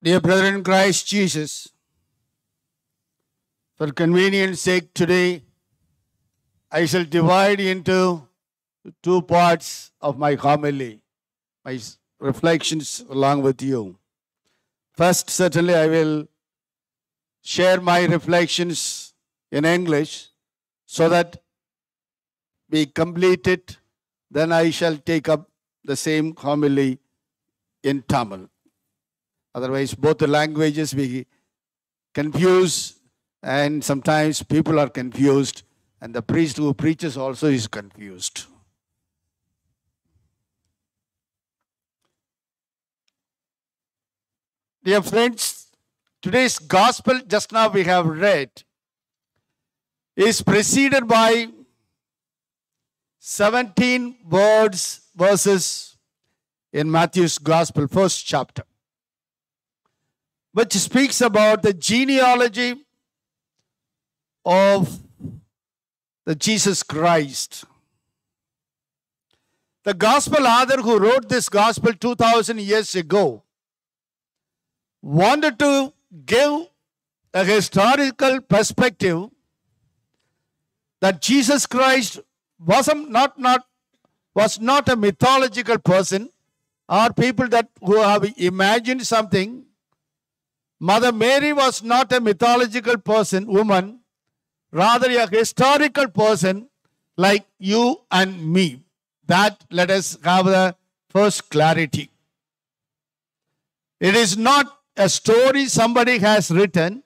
Dear brethren in Christ Jesus, for convenience sake today, I shall divide into two parts of my homily, my reflections along with you. First, certainly I will share my reflections in English so that we complete it. Then I shall take up the same homily in Tamil. Otherwise, both the languages we confuse, and sometimes people are confused, and the priest who preaches also is confused. Dear friends, today's gospel, just now we have read, is preceded by 17 verses in Matthew's gospel, first chapter, which speaks about the genealogy of the Jesus Christ. The gospel author who wrote this gospel 2,000 years ago wanted to give a historical perspective that Jesus Christ was not a mythological person or people who have imagined something. Mother Mary was not a mythological woman, rather a historical person like you and me. That let us have the first clarity. It is not a story somebody has written,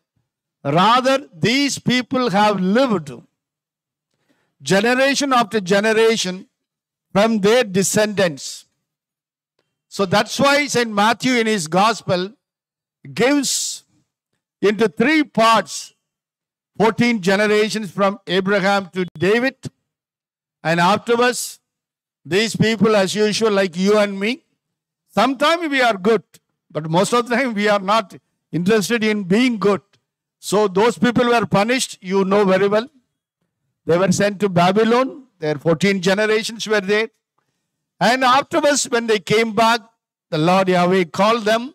rather these people have lived generation after generation from their descendants. So that's why St. Matthew in his gospel gives into three parts 14 generations from Abraham to David, and afterwards these people, as usual, like you and me, sometimes we are good, but most of the time we are not interested in being good. So those people were punished, you know very well. They were sent to Babylon. Their 14 generations were there. And afterwards, when they came back, the Lord Yahweh called them.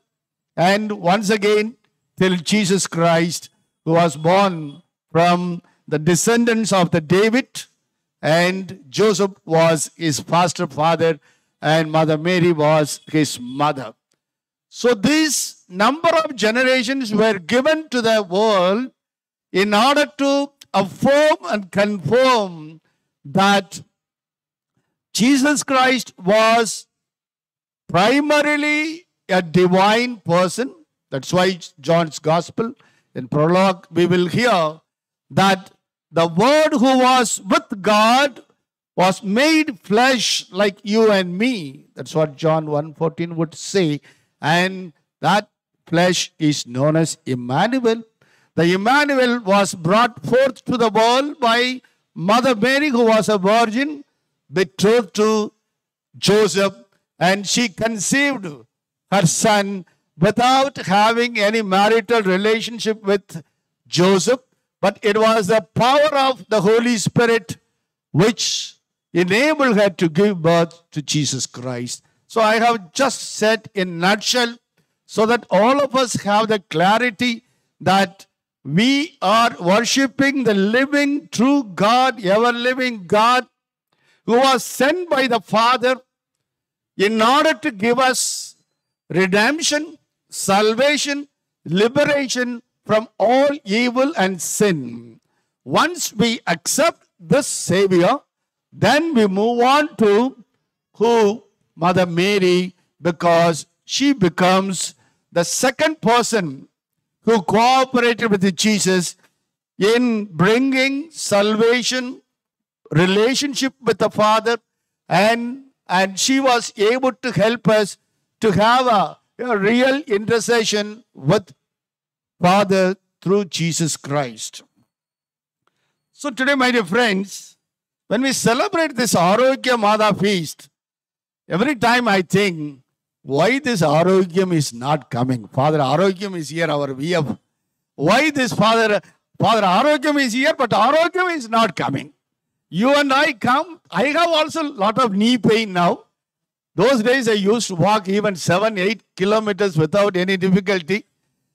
And once again, till Jesus Christ, who was born from the descendants of the David, and Joseph was his foster father, and Mother Mary was his mother. So this number of generations were given to the world in order to affirm and confirm that Jesus Christ was primarily a divine person. That's why John's Gospel, in prologue, we will hear that the Word who was with God was made flesh like you and me. That's what John 1:14 would say. And that flesh is known as Emmanuel. The Emmanuel was brought forth to the world by Mother Mary, who was a virgin, betrothed to Joseph, and she conceived her son without having any marital relationship with Joseph. But it was the power of the Holy Spirit which enabled her to give birth to Jesus Christ. So I have just said in a nutshell so that all of us have the clarity that we are worshipping the living, true God, ever-living God, who was sent by the Father in order to give us redemption, salvation, liberation from all evil and sin. Once we accept this Savior, then we move on to who? Mother Mary, because she becomes the second person who cooperated with Jesus in bringing salvation, relationship with the Father, and she was able to help us to have a real intercession with Father through Jesus Christ. So today, my dear friends, when we celebrate this Arogya Mada feast, every time I think, why this Arogyam is not coming? Father Arogyam is here, our VF. Why this Father Arogyam is here, but Arogyam is not coming? You and I come. I have also a lot of knee pain now. Those days I used to walk even 7-8 kilometers without any difficulty.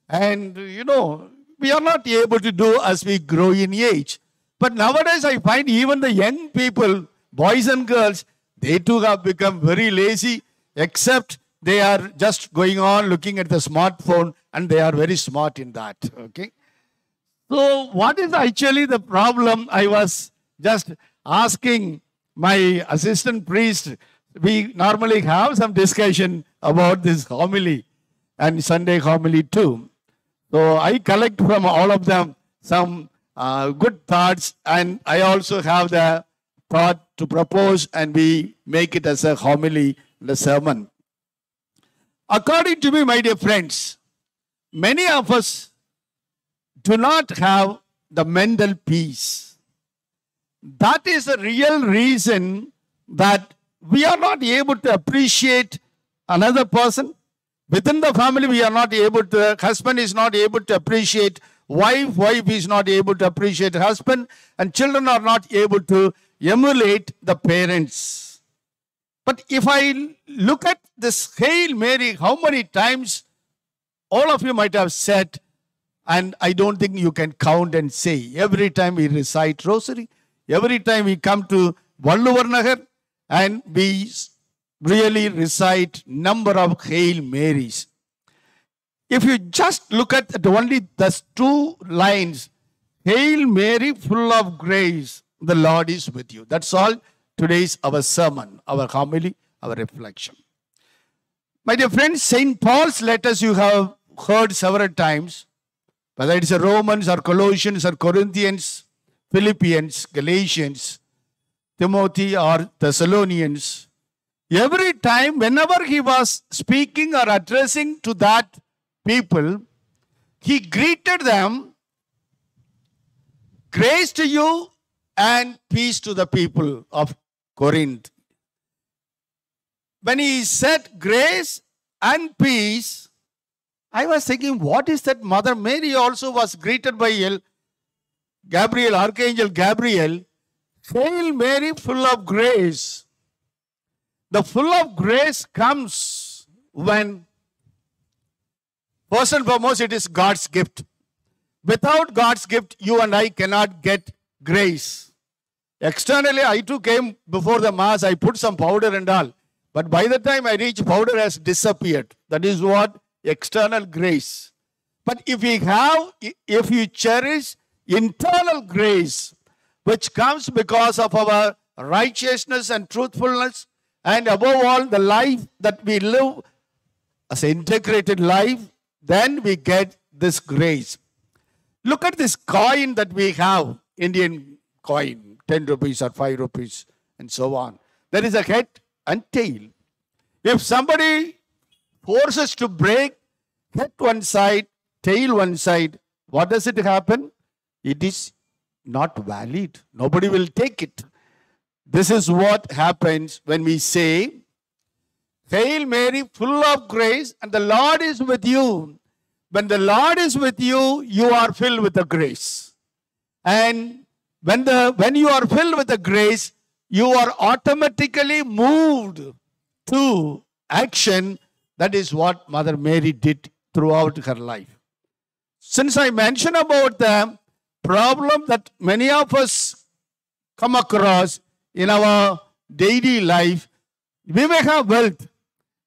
And we are not able to do as we grow in age. But nowadays I find even the young people, boys and girls, they too have become very lazy, except they are just going on looking at the smartphone, and they are very smart in that. Okay. So what is actually the problem? I was just asking my assistant priest. We normally have some discussion about this homily and Sunday homily too. So I collect from all of them some good thoughts, and I also have the thought to propose, and we make it as a homily, the sermon. According to me, my dear friends, many of us do not have the mental peace. That is the real reason that we are not able to appreciate another person. Within the family, we are not able to, husband is not able to appreciate wife, wife is not able to appreciate husband, and children are not able to emulate the parents. But if I look at this Hail Mary, how many times all of you might have said, and I don't think you can count and say, every time we recite Rosary, every time we come to Valluvar and we really recite number of Hail Marys. If you just look at only those two lines, Hail Mary, full of grace, the Lord is with you. That's all today's our sermon, our homily, our reflection. My dear friends, St. Paul's letters you have heard several times, whether it's a Romans or Colossians or Corinthians, Philippians, Galatians, Timothy or Thessalonians. Every time, whenever he was speaking or addressing to that people, he greeted them, grace to you and peace to the people of Corinth. When he said grace and peace, I was thinking, what is that? Mother Mary also was greeted by Gabriel, Archangel Gabriel. Hail Mary, full of grace. The full of grace comes when, first and foremost, it is God's gift. Without God's gift, you and I cannot get grace. Externally, I too came before the Mass, I put some powder and all. But by the time I reach, powder has disappeared. That is what external grace. But if you cherish internal grace, which comes because of our righteousness and truthfulness, and above all, the life that we live as an integrated life, then we get this grace. Look at this coin that we have, Indian coin, 10 rupees or 5 rupees, and so on. There is a head and tail. If somebody forces to break head one side, tail one side, what does it happen? It is not valid. Nobody will take it. This is what happens when we say, Hail Mary, full of grace, and the Lord is with you. When the Lord is with you, you are filled with the grace. And when you are filled with the grace, you are automatically moved to action. That is what Mother Mary did throughout her life. Since I mentioned about the problem that many of us come across in our daily life, we may have wealth,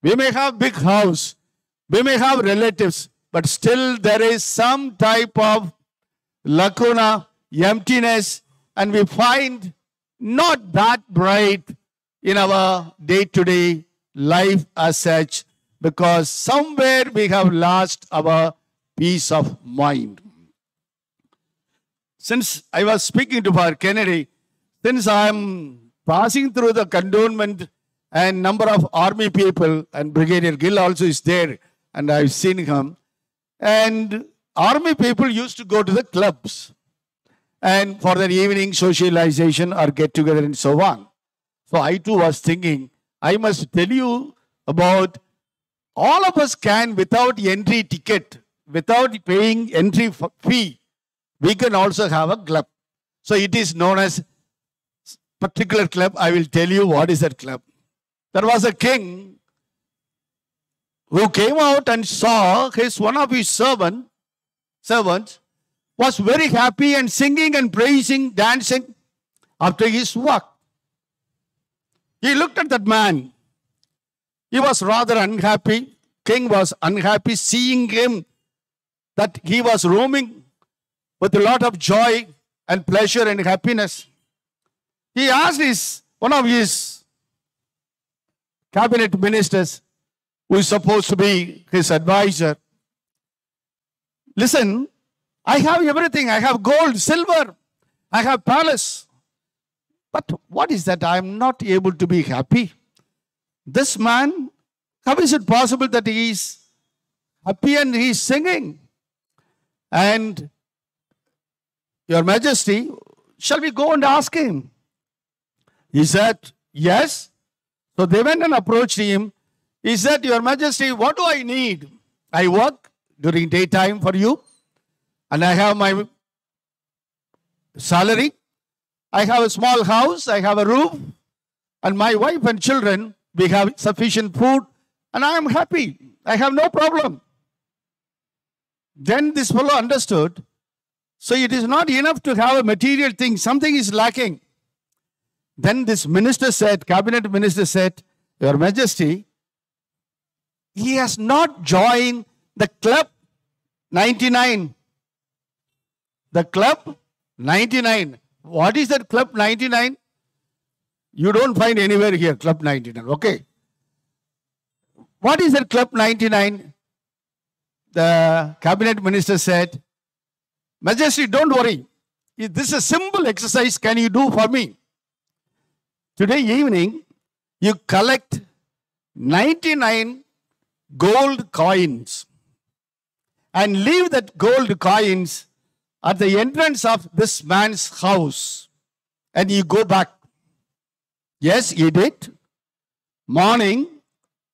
we may have big house, we may have relatives, but still there is some type of lacuna, emptiness, and we find not that bright in our day-to-day life as such, because somewhere we have lost our peace of mind. Since I was speaking to Father Kennedy, since I am passing through the cantonment and number of army people, and Brigadier Gill also is there, and I've seen him, and army people used to go to the clubs and for their evening socialization or get together and so on. So I too was thinking, I must tell you about all of us can, without entry ticket, without paying entry fee, we can also have a club. So it is known as particular club. I will tell you what is that club. There was a king who came out and saw one of his servants servant, was very happy and singing and praising, dancing after his work. He looked at that man. He was rather unhappy. King was unhappy seeing him, that he was roaming with a lot of joy and pleasure and happiness. He asked one of his cabinet ministers, who is supposed to be his advisor, listen, I have everything. I have gold, silver. I have palace. But what is that? I am not able to be happy. This man, how is it possible that he is happy and he is singing? And Your Majesty, shall we go and ask him? He said, yes. So they went and approached him. He said, Your Majesty, what do I need? I work during daytime for you, and I have my salary. I have a small house. I have a roof. And my wife and children, we have sufficient food, and I am happy. I have no problem. Then this fellow understood. So it is not enough to have a material thing. Something is lacking. Then this minister said, cabinet minister said, Your Majesty, he has not joined the club 99. The club 99. What is that club 99? You don't find anywhere here, club 99. Okay. What is that club 99? The cabinet minister said, Majesty, don't worry. This is a simple exercise. Can you do for me? Today evening, you collect 99 gold coins and leave that gold coins at the entrance of this man's house, and you go back. Yes, he did. Morning,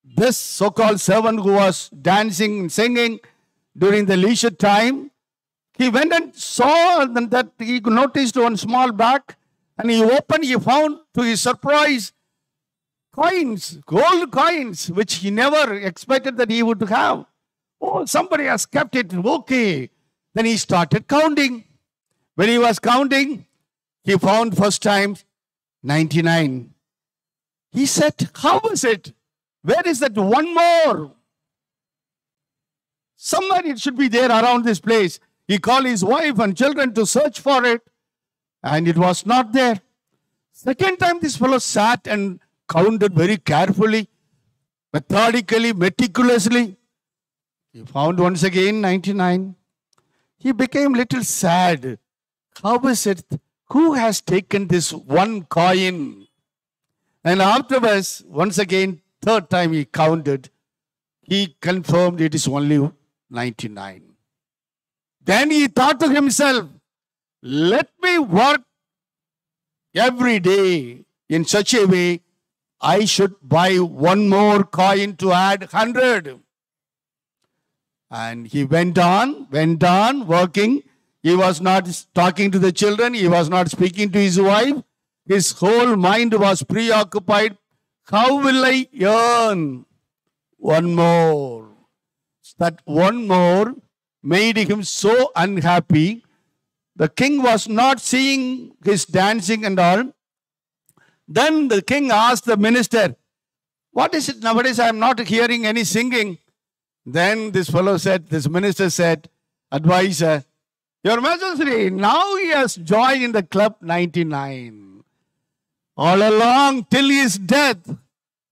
this so-called servant who was dancing and singing during the leisure time, he went and saw that he noticed one small bag, and he opened, he found to his surprise coins, gold coins, which he never expected that he would have. Oh, somebody has kept it. Okay. Then he started counting. When he was counting, he found first time 99. He said, how is it? Where is that one more? Somewhere it should be there around this place. He called his wife and children to search for it, and it was not there. Second time this fellow sat and counted very carefully, methodically, meticulously. He found once again 99. He became little sad. How is it? Who has taken this one coin? And afterwards, once again, third time he counted, he confirmed it is only 99. Then he thought to himself, let me work every day in such a way I should buy one more coin to add 100. And he went on working. He was not talking to the children. He was not speaking to his wife. His whole mind was preoccupied. How will I earn one more? That one more made him so unhappy. The king was not seeing his dancing and all. Then the king asked the minister, what is it nowadays? I am not hearing any singing. Then this minister said, advisor, Your Majesty, now he has joined the club 99. All along, till his death,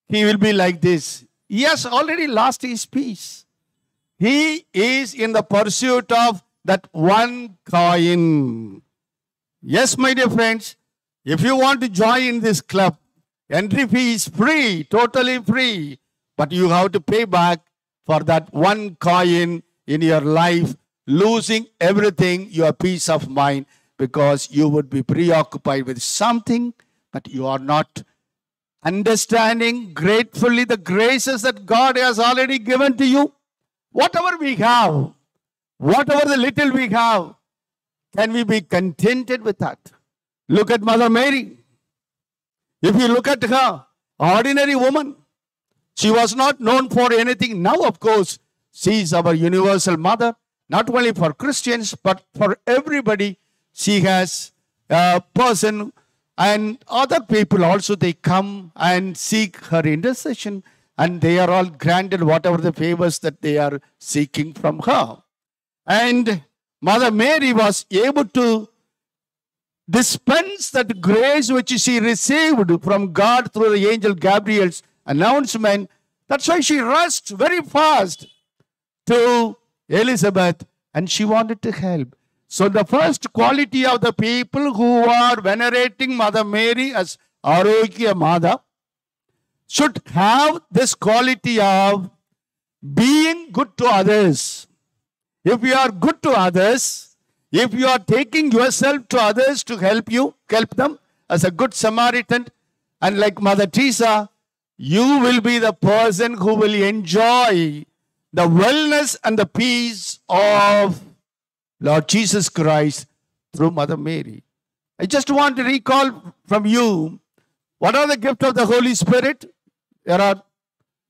he will be like this. He has already lost his peace. He is in the pursuit of that one coin. Yes, my dear friends, if you want to join this club, entry fee is free, totally free. But you have to pay back for that one coin in your life, losing everything, your peace of mind, because you would be preoccupied with something, but you are not understanding gratefully the graces that God has already given to you. Whatever we have, whatever the little we have, can we be contented with that? Look at Mother Mary. If you look at her, ordinary woman, she was not known for anything. Now, of course, she is our universal mother. not only for Christians, but for everybody. She has a person, and other people also, they come and seek her intercession, and they are all granted whatever the favors that they are seeking from her. And Mother Mary was able to dispense that grace which she received from God through the angel Gabriel's announcement. That's why she rushed very fast to Elizabeth, and she wanted to help. So the first quality of the people who are venerating Mother Mary as Arogya Mother should have this quality of being good to others. If you are good to others, if you are taking yourself to others to help them as a good Samaritan, and like Mother Teresa, you will be the person who will enjoy the wellness and the peace of Lord Jesus Christ through Mother Mary. I just want to recall from you, what are the gifts of the Holy Spirit? There are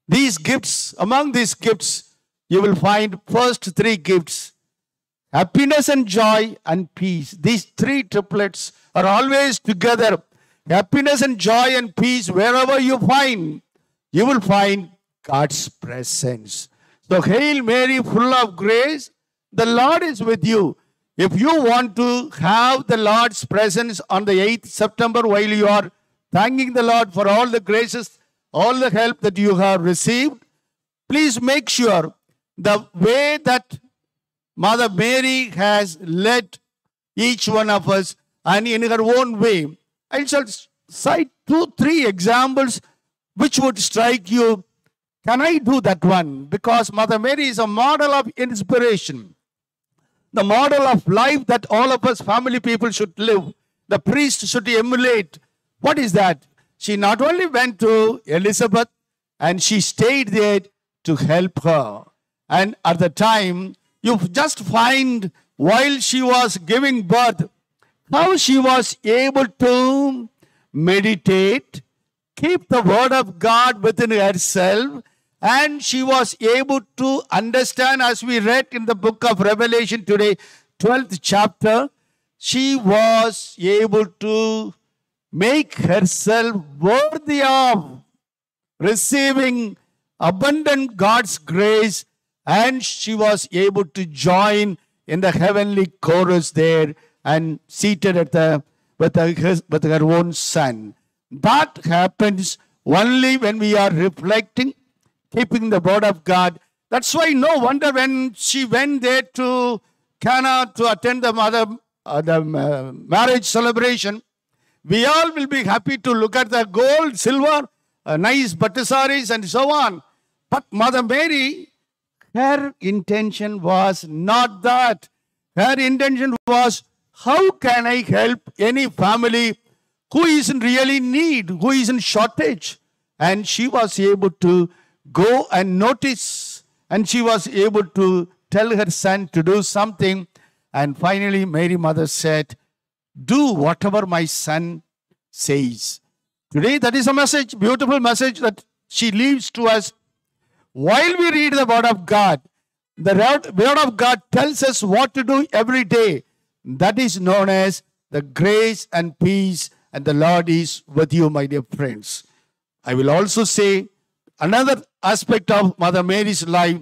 these gifts. Among these gifts, you will find first three gifts: happiness and joy and peace. These three triplets are always together. Happiness and joy and peace, wherever you find, you will find God's presence. So, Hail Mary, full of grace, the Lord is with you. If you want to have the Lord's presence on the 8th September while you are thanking the Lord for all the graces, all the help that you have received, please make sure the way that Mother Mary has led each one of us, and in her own way, I shall cite 2-3 examples which would strike you. Can I do that one? Because Mother Mary is a model of inspiration, the model of life that all of us family people should live. The priest should emulate. What is that? She not only went to Elizabeth and she stayed there to help her. And at the time, you just find while she was giving birth, how she was able to meditate, keep the word of God within herself, and she was able to understand, as we read in the book of Revelation today, 12th chapter, she was able to make herself worthy of receiving abundant God's grace, and she was able to join in the heavenly chorus there and seated at with her own son. That happens only when we are reflecting, keeping the word of God. That's why no wonder when she went there to Cana to attend the marriage celebration, we all will be happy to look at the gold, silver, nice bhattasaris and so on. But Mother Mary, her intention was not that. Her intention was, how can I help any family who is in really need, who is in shortage? And she was able to go and notice, and she was able to tell her son to do something. And finally, Mary Mother said, do whatever my son says. Today, that is a message, beautiful message that she leaves to us. While we read the word of God, the word of God tells us what to do every day. That is known as the grace and peace, and the Lord is with you, my dear friends. I will also say another aspect of Mother Mary's life,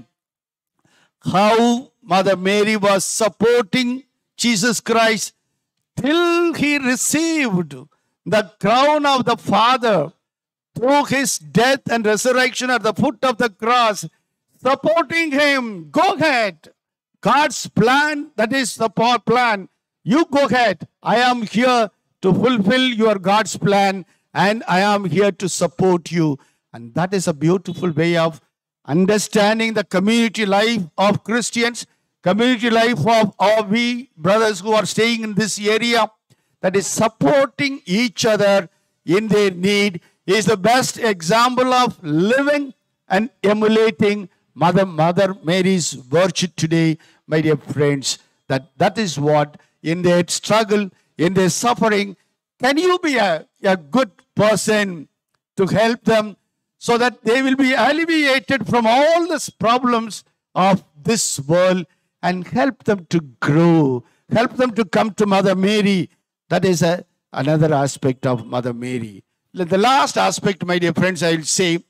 how Mother Mary was supporting Jesus Christ till he received the crown of the Father through his death and resurrection at the foot of the cross, supporting him. Go ahead. God's plan, that is the plan. You go ahead. I am here to fulfill your God's plan, and I am here to support you. And that is a beautiful way of understanding the community life of Christians, community life of all we brothers who are staying in this area, that is supporting each other in their need, is the best example of living and emulating Mother Mary's virtue today, my dear friends. That is what, in their struggle, in their suffering, can you be a good person to help them so that they will be alleviated from all the problems of this world, and help them to grow, help them to come to Mother Mary. That is another aspect of Mother Mary. The last aspect, my dear friends, I will say,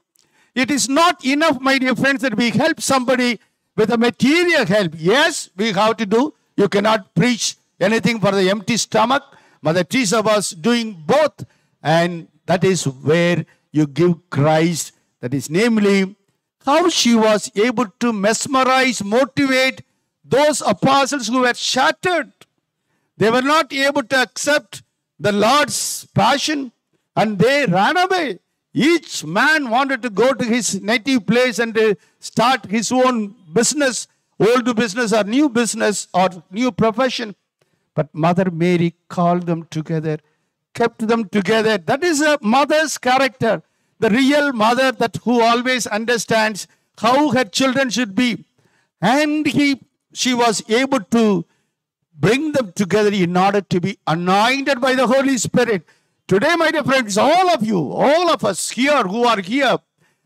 it is not enough, my dear friends, that we help somebody with a material help. Yes, we have to do. You cannot preach anything for the empty stomach. Mother Teresa was doing both. And that is where you give Christ. That is namely how she was able to mesmerize, motivate those apostles who were shattered. They were not able to accept the Lord's passion and they ran away. Each man wanted to go to his native place and start his own business, old business or new profession. But Mother Mary called them together, kept them together. That is a mother's character, the real mother that who always understands how her children should be. And she was able to bring them together in order to be anointed by the Holy Spirit. Today, my dear friends, all of you, all of us here who are here,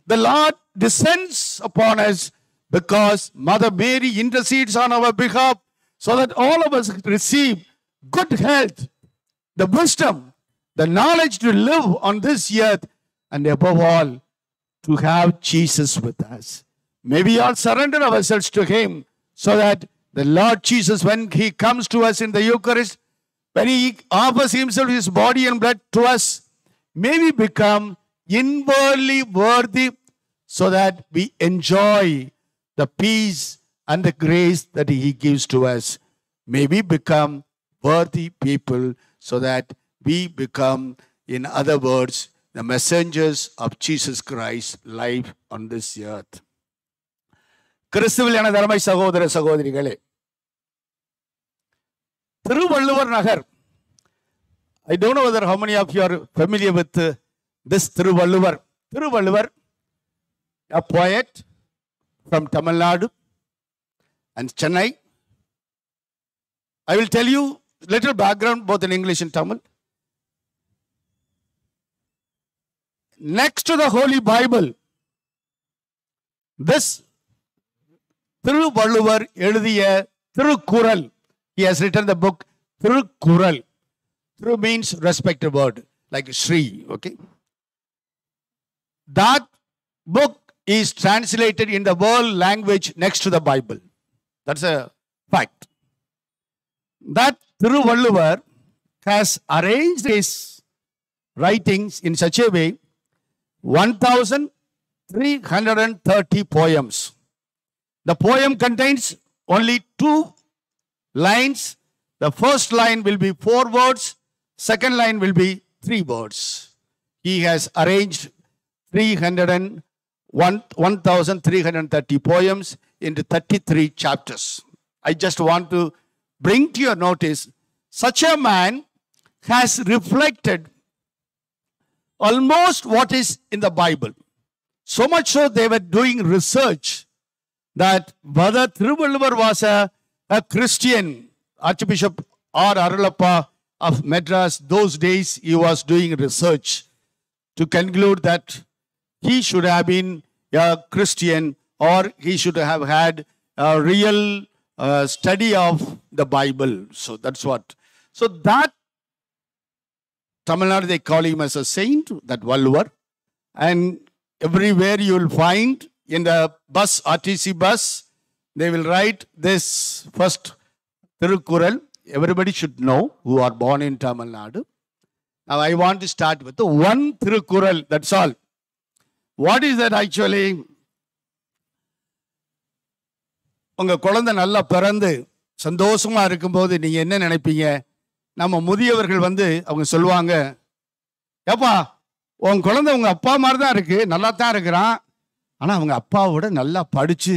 the Lord descends upon us because Mother Mary intercedes on our behalf so that all of us receive good health, the wisdom, the knowledge to live on this earth, and above all, to have Jesus with us. May we all surrender ourselves to Him so that the Lord Jesus, when He comes to us in the Eucharist, when He offers Himself, His body and blood to us, may we become inwardly worthy so that we enjoy the peace and the grace that He gives to us. May we become worthy people so that we become, in other words, the messengers of Jesus Christ live on this earth. கிறிஸ்துவில் என தர்மை சகோதர சகோதரிகளே, திருவள்ளுவர் நகர். I don't know whether how many of you are familiar with this Thiruvalluvar. Thiruvalluvar, a poet from Tamil Nadu and Chennai. I will tell you little background both in English and Tamil. Next to the Holy Bible, this Thiruvalluvar எழுதிய Thirukkural. He has written the book Thirukkural. Thiru means respected word, like Sri, okay? That book is translated in the world language next to the Bible. That's a fact. That Thiruvalluvar has arranged his writings in such a way, 1,330 poems. The poem contains only 2 lines. The first line will be 4 words. Second line will be 3 words. He has arranged 1,330 poems into 33 chapters. I just want to bring to your notice, such a man has reflected almost what is in the Bible. So much so they were doing research that whether Thiruvalluvar was a Christian. Archbishop R. Arulappa of Madras, those days he was doing research to conclude that he should have been a Christian or he should have had a real study of the Bible. So that's what. So that Tamil Nadu, they call him as a saint, that Valluvar. And everywhere you will find in the bus, RTC bus, they will write this first Thirukkural. Everybody should know who are born in Tamil Nadu. Now I want to start with the one Thirukkural, that's all. What is that actually? உங்க குழந்தை நல்லா பிறந்து சந்தோஷமா இருக்கும்போது நீங்க என்ன நினைப்பீங்க? நம்ம முதியவர்கள் அவங்க சொல்லுவாங்க, ஏப்பா உன் குழந்தை உங்க அப்பா மாதிரி தான் இருக்கு, நல்லா தான் இருக்கிறான், ஆனா அவங்க அப்பாவோட நல்லா படிச்சு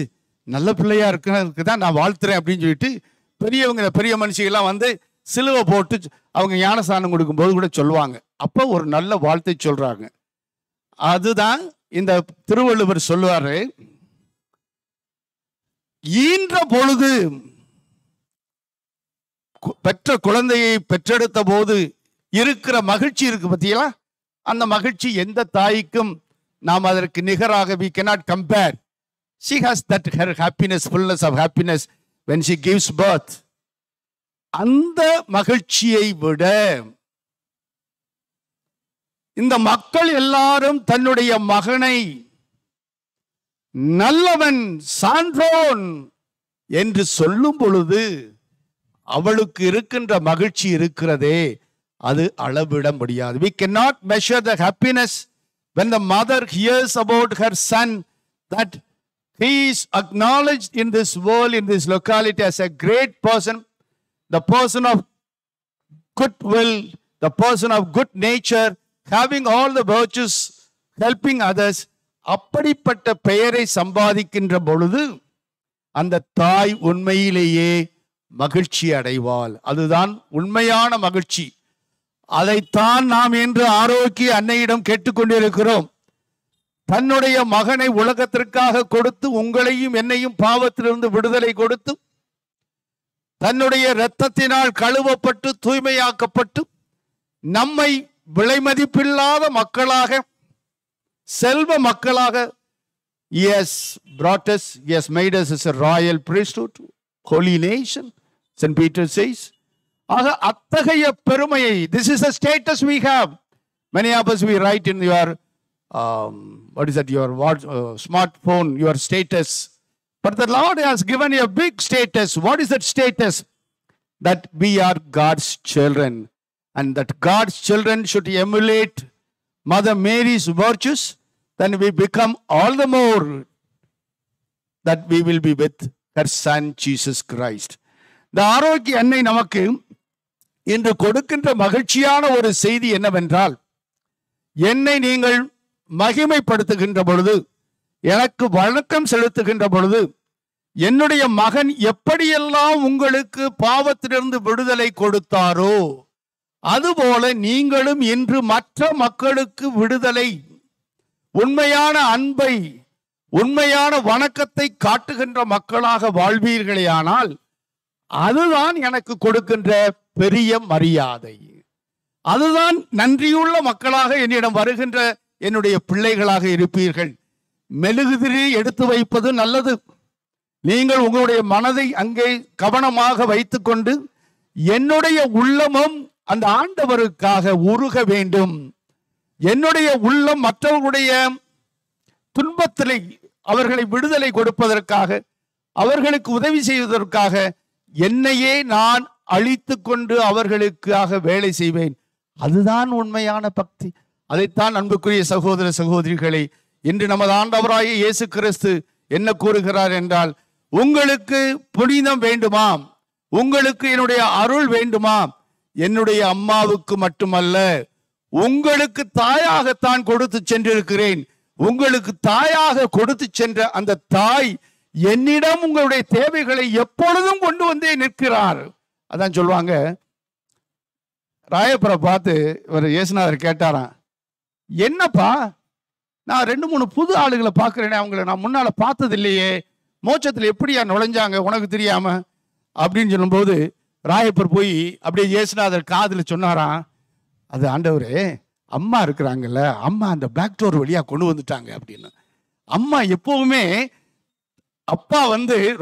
நல்ல பிள்ளையா இருக்கிறதுக்கு தான் நான் வாழ்த்துறேன் அப்படின்னு சொல்லிட்டு பெரியவங்க பெரிய மனுஷிகள்லாம் சிலுவை போட்டு அவங்க ஞானஸ்தானம் கொடுக்கும்போது கூட சொல்லுவாங்க. அப்போ ஒரு நல்ல வாழ்த்தை சொல்றாங்க. அதுதான் இந்த திருவள்ளுவர் சொல்லுவாரு, ஈன்ற பொழுது பெற்ற குழந்தையை பெற்றெடுத்த போது இருக்கிற மகிழ்ச்சி இருக்கு பத்தியா, அந்த மகிழ்ச்சி எந்த தாய்க்கும் நாம் அதற்கு நிகராக we cannot compare. She has that her happiness, fullness of happiness when she gives birth, அந்த மகிழ்ச்சியை விட இந்த மக்கள் எல்லாரும் தன்னுடைய மகனை நல்லவன், சான்றோன் என்று சொல்லும் பொழுது அவளுக்கு இருக்கின்ற மகிழ்ச்சி இருக்கிறதே, அது அளவிட முடியாது. We cannot measure the happiness when the mother hears about her son, that he is acknowledged in this world, in this locality as a great person, the person of goodwill, the person of good nature, having all the virtues, helping others. அப்படிப்பட்ட பெயரை சம்பாதிக்கின்ற பொழுது அந்த தாய் உண்மையிலேயே மகிழ்ச்சி அடைவாள். அதுதான் உண்மையான மகிழ்ச்சி. அதைத்தான் நாம் இன்று ஆரோக்கிய அன்னையிடம் கேட்டுக்கொண்டிருக்கிறோம். தன்னுடைய மகனை உலகத்திற்காக கொடுத்து, உங்களையும் என்னையும் பாவத்திலிருந்து விடுதலை கொடுத்து, தன்னுடைய இரத்தத்தினால் கழுவப்பட்டு தூய்மையாக்கப்பட்டு நம்மை விலைமதிப்பில்லாத மக்களாக, செல்வ மக்களாக, he has brought us, he has made us as a royal priesthood, holy nation, St. Peter says. ஆக அத்தகைய பெருமையை, this is the status we have. Many of us we write in your what is that, your smartphone, your status. But the Lord has given you a big status. What is that status? That we are God's children, and that God's children should emulate Mother Mary's virtues. Then we become all the more that we will be with her son Jesus Christ. The ஆரோக்கிய அன்னை நமக்கு இன்று கொடுக்கின்ற மகிழ்ச்சியான ஒரு செய்தி என்னவென்றால், என்னை நீங்கள் மகிமைப்படுத்துகின்ற பொழுது, எனக்கு வணக்கம் செலுத்துகின்ற பொழுது, என்னுடைய மகன் எப்படியெல்லாம் உங்களுக்கு பாவத்திலிருந்து விடுதலை கொடுத்தாரோ அதுபோல நீங்களும் இன்று மற்ற மக்களுக்கு விடுதலை, உண்மையான அன்பை, உண்மையான வணக்கத்தை காட்டுகின்ற மக்களாக வாழ்வீர்களேயானால் அதுதான் எனக்கு கொடுக்கின்ற பெரிய மரியாதை. அதுதான் நன்றியுள்ள மக்களாக என்னிடம் வருகின்ற என்னுடைய பிள்ளைகளாக இருப்பீர்கள். மெழுகுதிரி எடுத்து வைப்பது நல்லது. நீங்கள் உங்களுடைய மனதை அங்கே கவனமாக வைத்துக்கொண்டு, என்னுடைய உள்ளமும் அந்த ஆண்டவருக்காக உருக வேண்டும், என்னுடைய உள்ளம் மற்றவர்களுடைய துன்பத்திலே அவர்களை விடுதலை கொடுப்பதற்காக, அவர்களுக்கு உதவி செய்வதற்காக என்னையே நான் அழித்து கொண்டு அவர்களுக்காக வேலை செய்வேன். அதுதான் உண்மையான பக்தி. அதைத்தான் அன்புக்குரிய சகோதர சகோதரிகளை, இன்று நமது ஆண்டவராகிய இயேசு கிறிஸ்து என்ன கூறுகிறார் என்றால், உங்களுக்கு புனிதம் வேண்டுமா, உங்களுக்கு என்னுடைய அருள் வேண்டுமா, என்னுடைய அம்மாவுக்கு மட்டுமல்ல, உங்களுக்கு தாயாகத்தான் கொடுத்து சென்றிருக்கிறேன். உங்களுக்கு தாயாக கொடுத்து சென்ற அந்த தாய் என்னிடம் உங்களுடைய தேவைகளை எப்பொழுதும் கொண்டு வந்தே நிற்கிறார். அதான் சொல்லுவாங்க, ராயப்பரை பார்த்து இவர் இயேசுநாதர் கேட்டாராம், என்னப்பா நான் 2-3 புது ஆளுகளை பார்க்கிறேனே, அவங்கள நான் முன்னால பார்த்தது இல்லையே, மோட்சத்தில் எப்படியா நுழைஞ்சாங்க உனக்கு தெரியாம அப்படின்னு சொல்லும்போது, ராயப்பர் போய் அப்படியே இயேசுநாதர் காதில் சொன்னாராம், அது ஆண்டவரே, அம்மா இருக்கிறாங்கல்ல, அம்மா அந்த பேக் டோர் வழியா கொண்டு வந்துட்டாங்க அப்படின்னு. அம்மா எப்பவுமே, அப்பா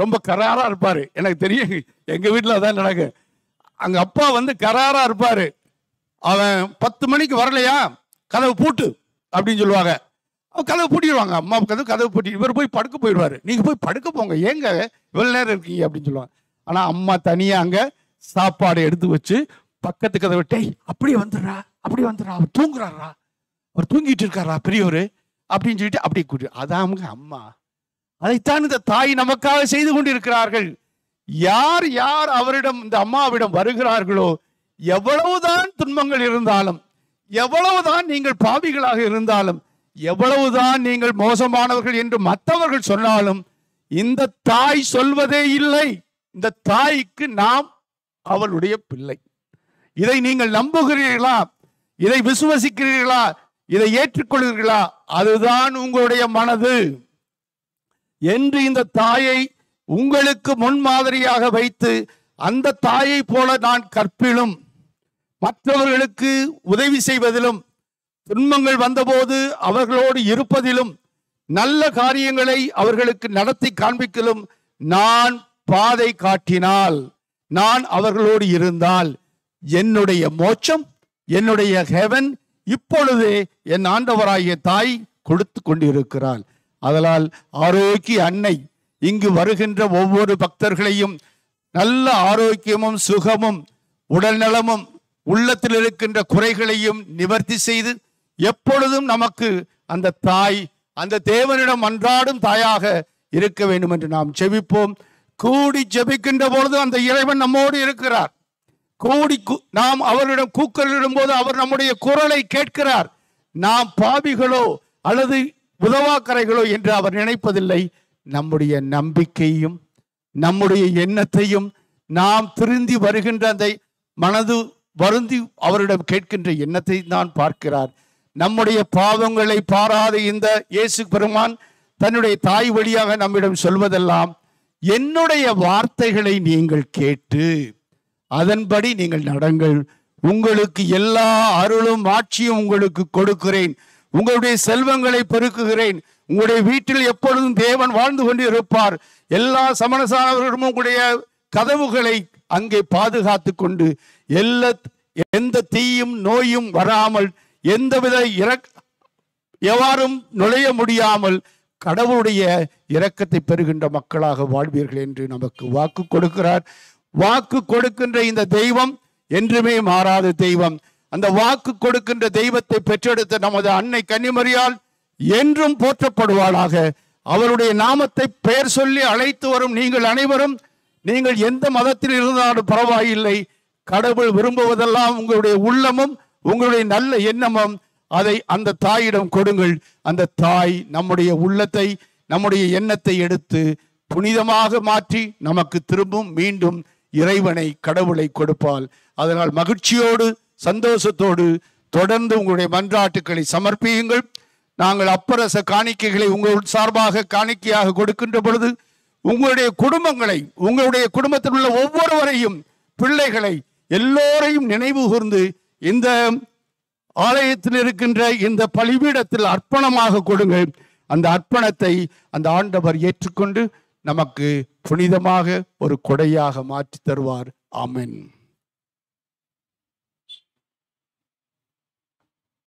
ரொம்ப கராரா இருப்பாரு. எனக்கு தெரியும், எங்க வீட்டில் அதான் நடக்கும். அங்க அப்பா கராரா இருப்பாரு. அவன் 10 மணிக்கு வரலையா, கதவு பூட்டு அப்படின்னு சொல்லுவாங்க. கதவு பூட்டிடுவாங்க. அம்மா கதவு பூட்டி, இவர் போய் படுக்க போயிடுவாரு. நீங்க போய் படுக்க போங்க, ஏங்க இவ்வளவு நேரம் இருக்கீங்க அப்படின்னு சொல்லுவாங்க. ஆனா அம்மா தனியா அங்க சாப்பாடு எடுத்து வச்சு பக்கத்து கதவை விட்டே, அப்படியே வந்துடுறா, அப்படியே வந்துடுறா, அவர் தூங்குறாரா, அவர் தூங்கிட்டு இருக்காரா பெரியவர் அப்படின்னு சொல்லிட்டு அப்படியே கூட்டு. அதான் அம்மா. அதைத்தான் இந்த தாய் நமக்காக செய்து கொண்டிருக்கிறார்கள். யார் யார் அவரிடம், இந்த அம்மாவிடம் வருகிறார்களோ, எவ்வளவுதான் துன்பங்கள் இருந்தாலும், எவ்வளவுதான் நீங்கள் பாவிகளாக இருந்தாலும், எவ்வளவுதான் நீங்கள் மோசமானவர்கள் என்று மற்றவர்கள் சொன்னாலும், இந்த தாய் சொல்வதே இல்லை. இந்த தாய்க்கு நாம் அவளுடைய பிள்ளை. இதை நீங்கள் நம்புகிறீர்களா? இதை விசுவசிக்கிறீர்களா? இதை ஏற்றுக்கொள்கிறீர்களா? அதுதான் உங்களுடைய மனது என்று இந்த தாயை உங்களுக்கு முன்மாதிரியாக வைத்து, அந்த தாயை போல நான் கற்பிலும், மற்றவர்களுக்கு உதவி செய்வதிலும், துன்பங்கள் வந்தபோது அவர்களோடு இருப்பதிலும், நல்ல காரியங்களை அவர்களுக்கு நடத்தி காண்பிக்கலும் நான் பாதை காட்டினால், நான் அவர்களோடு இருந்தால், என்னுடைய மோட்சம், என்னுடைய ஹெவன் இப்பொழுதே என் ஆண்டவராகிய தாய் கொடுத்து கொண்டிருக்கிறாள். அதனால் ஆரோக்கிய அன்னை இங்கு வருகின்ற ஒவ்வொரு பக்தர்களையும் நல்ல ஆரோக்கியமும் சுகமும் உடல் நலமும் உள்ளத்தில் இருக்கின்ற குறைகளையும் நிவர்த்தி செய்து எப்பொழுதும் நமக்கு அந்த தாய், அந்த தேவனிடம் அன்றாடும் தாயாக இருக்க வேண்டும் என்று நாம் ஜெபிப்போம். கூடி ஜெபிக்கின்ற பொழுது அந்த இறைவன் நம்மோடு இருக்கிறார். கூடி நாம் அவரிடம் கூக்குரலிடும் போது அவர் நம்முடைய குரலை கேட்கிறார். நாம் பாவிகளோ அல்லது உதவாக்கரைகளோ என்று அவர் நினைப்பதில்லை. நம்முடைய நம்பிக்கையும் நம்முடைய எண்ணத்தையும் நாம் திருந்தி வருகின்ற அந்த மனது வருந்தி அவரிடம் கேட்கின்ற எண்ணத்தை தான் பார்க்கிறார். நம்முடைய பாவங்களை பாராத இந்த இயேசு பெருமான் தன்னுடைய தாய் வழியாக நம்மிடம் சொல்வதெல்லாம், என்னுடைய வார்த்தைகளை நீங்கள் கேட்டு அதன்படி நீங்கள் நடங்கள், உங்களுக்கு எல்லா அருளும் ஆட்சியும் உங்களுக்கு கொடுக்கிறேன், உங்களுடைய செல்வங்களை பெருக்குகிறேன், உங்களுடைய வீட்டில் எப்பொழுதும் தேவன் வாழ்ந்து கொண்டு இருப்பார், எல்லா சமணசானவர்களும் உங்களுடைய கதவுகளை அங்கே பாதுகாத்து கொண்டு எந்த தீயும் நோயும் வராமல் எந்தவித எவ்வாறும் நுழைய முடியாமல் கடவுளுடைய இரக்கத்தை பெறுகின்ற மக்களாக வாழ்வீர்கள் என்று நமக்கு வாக்கு கொடுக்கிறார். வாக்கு கொடுக்கின்ற இந்த தெய்வம் என்றுமே மாறாத தெய்வம். அந்த வாக்கு கொடுக்கின்ற தெய்வத்தை பெற்றெடுத்த நமது அன்னை கன்னிமரியால் என்றும் போற்றப்படுவாளாக. அவருடைய நாமத்தை பெயர் சொல்லி அழைத்து வரும் நீங்கள் அனைவரும், நீங்கள் எந்த மதத்தில் இருந்தாலும் பரவாயில்லை, கடவுள் விரும்புவதெல்லாம் உங்களுடைய உள்ளமும் உங்களுடைய நல்ல எண்ணமும், அதை அந்த தாயிடம் கொடுங்கள். அந்த தாய் நம்முடைய உள்ளத்தை, நம்முடைய எண்ணத்தை எடுத்து புனிதமாக மாற்றி நமக்கு திரும்பும் மீண்டும் இறைவனை, கடவுளை கொடுப்பாள். அதனால் மகிழ்ச்சியோடு சந்தோஷத்தோடு தொடர்ந்து உங்களுடைய மன்றாட்டுக்களை சமர்ப்பியுங்கள். நாங்கள் அப்பரச காணிக்கைகளை உங்கள் சார்பாக காணிக்கையாக கொடுக்கின்ற பொழுது உங்களுடைய குடும்பங்களை, உங்களுடைய குடும்பத்தில் உள்ள ஒவ்வொருவரையும், பிள்ளைகளை எல்லோரையும் நினைவு கூர்ந்து இந்த ஆலயத்தில் இருக்கின்ற இந்த பலிபீடத்தில் அர்ப்பணமாக கொடுங்கள். அந்த அர்ப்பணத்தை அந்த ஆண்டவர் ஏற்றுக்கொண்டு நமக்கு புனிதமாக ஒரு கொடையாக மாற்றி தருவார். ஆமென்.